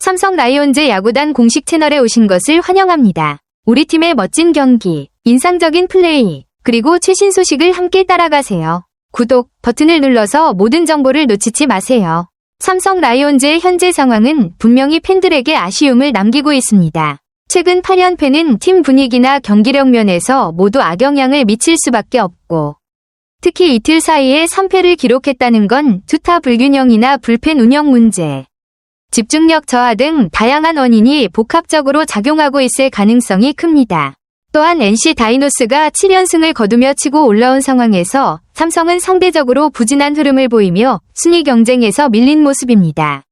삼성 라이온즈 야구단 공식 채널에 오신 것을 환영합니다. 우리 팀의 멋진 경기, 인상적인 플레이, 그리고 최신 소식을 함께 따라가세요. 구독 버튼을 눌러서 모든 정보를 놓치지 마세요. 삼성 라이온즈의 현재 상황은 분명히 팬들에게 아쉬움을 남기고 있습니다. 최근 8연패는 팀 분위기나 경기력 면에서 모두 악영향을 미칠 수밖에 없고, 특히 이틀 사이에 3패를 기록했다는 건 투타 불균형이나 불펜 운영 문제, 집중력 저하 등 다양한 원인이 복합적으로 작용하고 있을 가능성이 큽니다. 또한 NC 다이노스가 7연승을 거두며 치고 올라온 상황에서 삼성은 상대적으로 부진한 흐름을 보이며 순위 경쟁에서 밀린 모습입니다.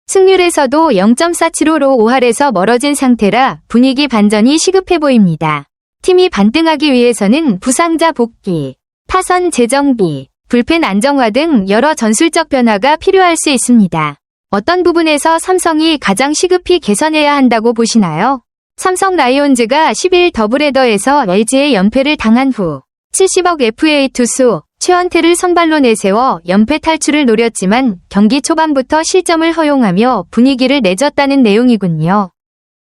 승률에서도 0.475로 5할에서 멀어진 상태라 분위기 반전이 시급해 보입니다. 팀이 반등하기 위해서는 부상자 복귀, 타선 재정비, 불펜 안정화 등 여러 전술적 변화가 필요할 수 있습니다. 어떤 부분에서 삼성이 가장 시급히 개선해야 한다고 보시나요? 삼성 라이온즈가 10일 더블헤더에서 LG의 연패를 당한 후 70억 FA 투수 최원태를 선발로 내세워 연패 탈출을 노렸지만 경기 초반부터 실점을 허용하며 분위기를 내줬다는 내용이군요.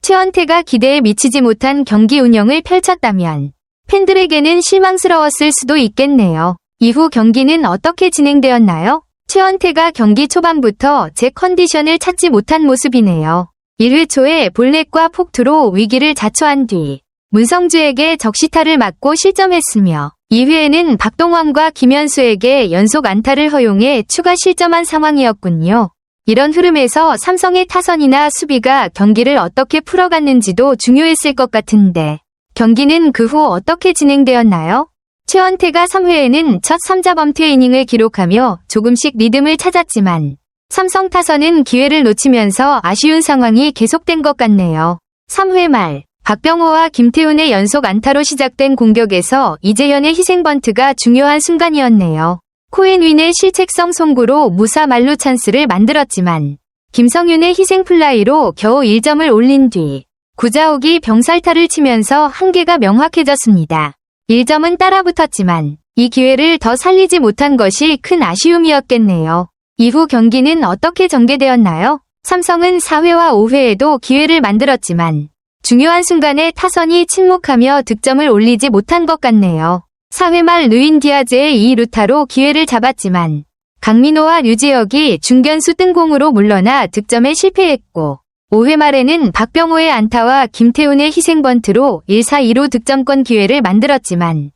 최원태가 기대에 미치지 못한 경기 운영을 펼쳤다면 팬들에게는 실망스러웠을 수도 있겠네요. 이후 경기는 어떻게 진행되었나요? 최원태가 경기 초반부터 제 컨디션을 찾지 못한 모습이네요. 1회 초에 볼넷과 폭투로 위기를 자초한 뒤 문성주에게 적시타를 맞고 실점했으며 2회에는 박동원과 김현수에게 연속 안타를 허용해 추가 실점한 상황이었군요. 이런 흐름에서 삼성의 타선이나 수비가 경기를 어떻게 풀어갔는지도 중요했을 것 같은데 경기는 그 후 어떻게 진행되었나요? 최원태가 3회에는 첫 3자 범퇴 이닝을 기록하며 조금씩 리듬을 찾았지만 삼성 타선은 기회를 놓치면서 아쉬운 상황이 계속된 것 같네요. 3회 말 박병호와 김태훈의 연속 안타로 시작된 공격에서 이재현의 희생 번트가 중요한 순간이었네요. 코엔윈의 실책성 송구로 무사 만루 찬스를 만들었지만 김성윤의 희생 플라이로 겨우 1점을 올린 뒤 구자욱이 병살타를 치면서 한계가 명확해졌습니다. 1점은 따라붙었지만 이 기회를 더 살리지 못한 것이 큰 아쉬움이었겠네요. 이후 경기는 어떻게 전개되었나요? 삼성은 4회와 5회에도 기회를 만들었지만 중요한 순간에 타선이 침묵하며 득점을 올리지 못한 것 같네요. 4회 말 루인 디아즈의 2루타로 기회를 잡았지만 강민호와 류지혁이 중견수 뜬공으로 물러나 득점에 실패했고 5회 말에는 박병호의 안타와 김태훈의 희생번트로 1-4-2로 득점권 기회를 만들었지만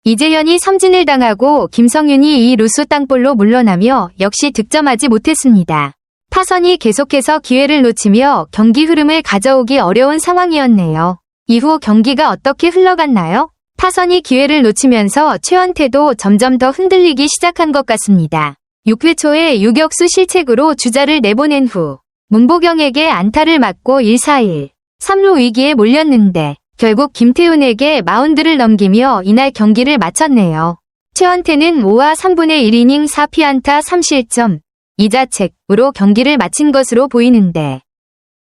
이재현이 삼진을 당하고 김성윤이 2루수 땅볼로 물러나며 역시 득점하지 못했습니다. 타선이 계속해서 기회를 놓치며 경기 흐름을 가져오기 어려운 상황이었네요. 이후 경기가 어떻게 흘러갔나요? 타선이 기회를 놓치면서 최원태도 점점 더 흔들리기 시작한 것 같습니다. 6회 초에 유격수 실책으로 주자를 내보낸 후 문보경에게 안타를 맞고 1-4-1, 3루 위기에 몰렸는데 결국 김태훈에게 마운드를 넘기며 이날 경기를 마쳤네요. 최원태는 5와 3분의 1이닝 4피안타 3실점, 2자책으로 경기를 마친 것으로 보이는데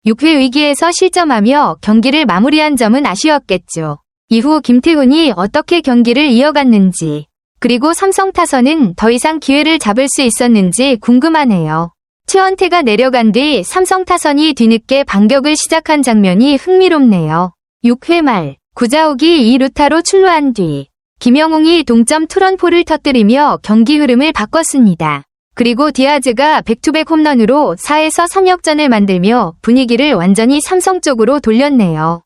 6회 위기에서 실점하며 경기를 마무리한 점은 아쉬웠겠죠. 이후 김태훈이 어떻게 경기를 이어갔는지 그리고 삼성 타선은 더 이상 기회를 잡을 수 있었는지 궁금하네요. 최원태가 내려간 뒤 삼성 타선이 뒤늦게 반격을 시작한 장면이 흥미롭네요. 6회 말 구자욱이 2루타로 출루한 뒤 김영웅이 동점 투런포를 터뜨리며 경기 흐름을 바꿨습니다. 그리고 디아즈가 백투백 홈런으로 4에서 3역전을 만들며 분위기를 완전히 삼성 쪽으로 돌렸네요.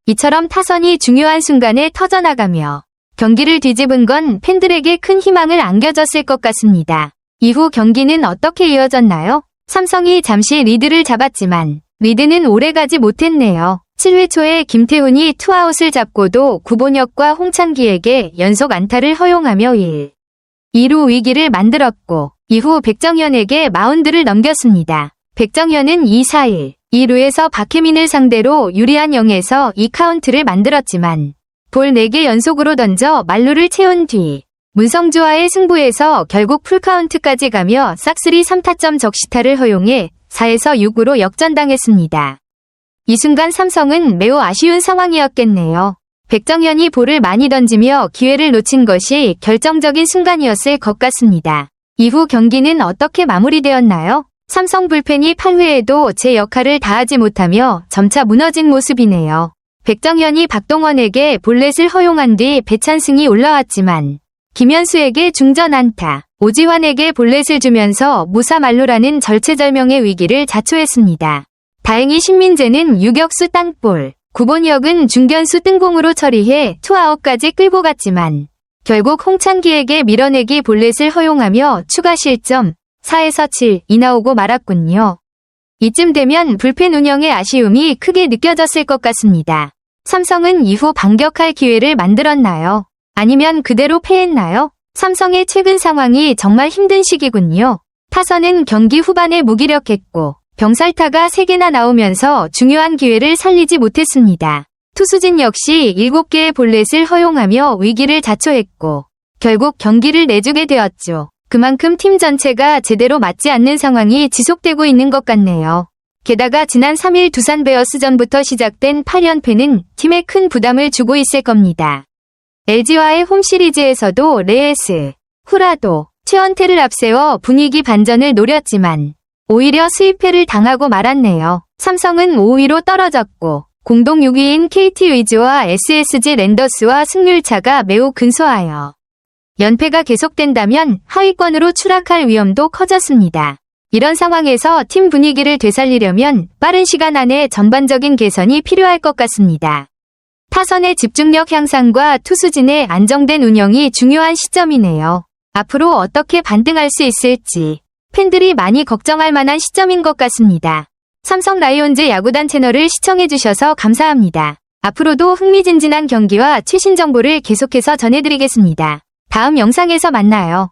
이처럼 타선이 중요한 순간에 터져나가며 경기를 뒤집은 건 팬들에게 큰 희망을 안겨줬을 것 같습니다. 이후 경기는 어떻게 이어졌나요? 삼성이 잠시 리드를 잡았지만 리드는 오래가지 못했네요. 7회 초에 김태훈이 투아웃을 잡고도 구본혁과 홍찬기에게 연속 안타를 허용하며 1-2루 위기를 만들었고 이후 백정현에게 마운드를 넘겼습니다. 백정현은 2-4-1, 2루에서 박혜민을 상대로 유리한 0에서 2카운트를 만들었지만 볼 4개 연속으로 던져 만루를 채운 뒤 문성주와의 승부에서 결국 풀카운트까지 가며 싹쓸이 3타점 적시타를 허용해 4에서 6으로 역전당했습니다. 이 순간 삼성은 매우 아쉬운 상황이었겠네요. 백정현이 볼을 많이 던지며 기회를 놓친 것이 결정적인 순간이었을 것 같습니다. 이후 경기는 어떻게 마무리되었나요? 삼성 불펜이 8회에도 제 역할을 다하지 못하며 점차 무너진 모습이네요. 백정현이 박동원에게 볼넷을 허용한 뒤 배찬승이 올라왔지만 김현수에게 중전 안타, 오지환에게 볼넷을 주면서 무사 만루라는 절체절명의 위기를 자초했습니다. 다행히 신민재는 유격수 땅볼, 구본혁은 중견수 뜬공으로 처리해 투아웃까지 끌고 갔지만 결국 홍창기에게 밀어내기 볼넷을 허용하며 추가 실점 4에서 7이 나오고 말았군요. 이쯤 되면 불펜 운영의 아쉬움이 크게 느껴졌을 것 같습니다. 삼성은 이후 반격할 기회를 만들었나요? 아니면 그대로 패했나요? 삼성의 최근 상황이 정말 힘든 시기군요. 타선은 경기 후반에 무기력했고 병살타가 3개나 나오면서 중요한 기회를 살리지 못했습니다. 투수진 역시 7개의 볼넷을 허용하며 위기를 자초했고 결국 경기를 내주게 되었죠. 그만큼 팀 전체가 제대로 맞지 않는 상황이 지속되고 있는 것 같네요. 게다가 지난 3일 두산 베어스전부터 시작된 8연패는 팀에 큰 부담을 주고 있을 겁니다. LG와의 홈시리즈에서도 레에스, 후라도, 최원태를 앞세워 분위기 반전을 노렸지만 오히려 수입패를 당하고 말았네요. 삼성은 5위로 떨어졌고 공동 6위인 KT 위즈와 SSG 랜더스와 승률차가 매우 근소하여 연패가 계속된다면 하위권으로 추락할 위험도 커졌습니다. 이런 상황에서 팀 분위기를 되살리려면 빠른 시간 안에 전반적인 개선이 필요할 것 같습니다. 타선의 집중력 향상과 투수진의 안정된 운영이 중요한 시점이네요. 앞으로 어떻게 반등할 수 있을지 팬들이 많이 걱정할 만한 시점인 것 같습니다. 삼성 라이온즈 야구단 채널을 시청해주셔서 감사합니다. 앞으로도 흥미진진한 경기와 최신 정보를 계속해서 전해드리겠습니다. 다음 영상에서 만나요.